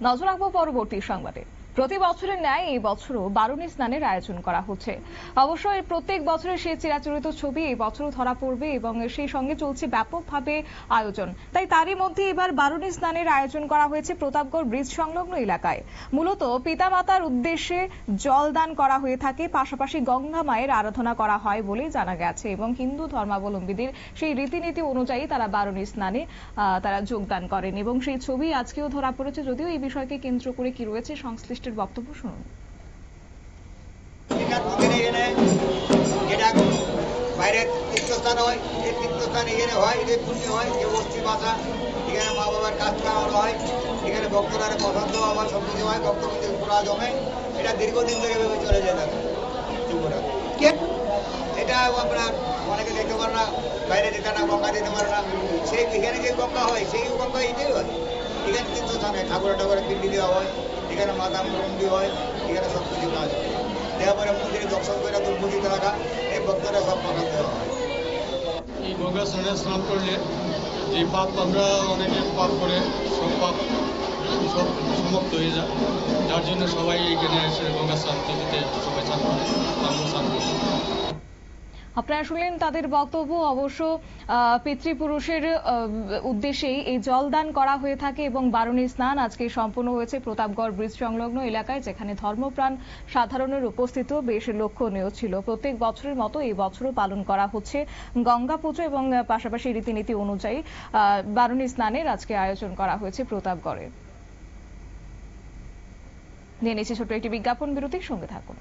নজর রাখবো পরবর্তী সংবাদে। প্রতি বছরের ন্যায় এই বছরও বারুণী স্নানের আয়োজন করা হচ্ছে। অবশ্যই প্রত্যেক বছরের সেই চিরাচরিত ছবি এই বছরও ধরা পড়বে এবং সেই সঙ্গে চলছে ব্যাপকভাবে আয়োজন। তাই তারই মধ্যে এবার বারুণী স্নানের আয়োজন করা হয়েছে প্রতাপগড় ব্রিজ সংলগ্ন এলাকায়। মূলত পিতামাতার উদ্দেশ্যে জলদান করা হয়ে থাকে, পাশাপাশি গঙ্গা মায়ের আরাধনা করা হয় বলেই জানা গেছে এবং হিন্দু ধর্মাবলম্বীদের সেই রীতিনীতি অনুযায়ী তারা বারুণী স্নানে তারা যোগদান করেন এবং সেই ছবি আজকেও ধরা পড়েছে। যদিও এই বিষয়কে কেন্দ্র করে কি রয়েছে সংশ্লিষ্ট বক্তব্য শুনুন। বাইরের তীর্থস্থান হয়, এই তীর্থস্থান এখানে হয়, এদের পুণ্য হয়, যে বস্তি বাসা এখানে মা বাবার কাজ করানো হয়, এখানে ভক্তরা পছন্দ আমার সব কিছু হয়, ভক্তদের পুরা জমে। এটা দীর্ঘদিন ধরে ভেবে চলে যায় থাকে যুবরা। এটা আপনার অনেকে দেখতে পারে না, বাইরে যেতে না, গঙ্গা যেতে পারে না, সেই এখানে যে গঙ্গা হয় সেই গঙ্গা এটাই হয়। এখানে তীর্থস্থান হয়, ঠাকুরের পিন্ডি দেওয়া হয়, এখানে মাথা মুন্ডি হয়, এখানে সব কিছু কাজ হয়। দেওয়া পরে মন্দিরে দর্শন করে দুর্বুদিতে রাখা এই ভক্তরা সব প্রকাশ দেওয়া হয়। এই গঙ্গা স্নানে স্নান করলে যে পাপ আমরা অনেকে পাপ করে সব পাপ সব সমাপ্ত হয়ে যায়, যার জন্য সবাই এখানে এসে গঙ্গা স্নান দিতে সবাই স্নান করে, আমরা স্নান করি। আপনারা শুনলেন তাদের বক্তব্য। অবশ্য পিতৃপুরুষের উদ্দেশ্যেই এই জলদান করা হয়ে থাকে এবং বারুণী স্নান আজকে সম্পন্ন হয়েছে প্রতাপগড় ব্রিজ সংলগ্ন এলাকায়, যেখানে ধর্মপ্রাণ সাধারণের উপস্থিতিও বেশ লক্ষণীয় ছিল। প্রত্যেক বছরের মতো এই বছরও পালন করা হচ্ছে গঙ্গা পুজো এবং পাশাপাশি রীতিনীতি অনুযায়ী বারুণী স্নানের আজকে আয়োজন করা হয়েছে প্রতাপগড়ে। নিয়ে নিচ্ছে ছোট্ট একটি বিজ্ঞাপন বিরতির সঙ্গে থাকুন।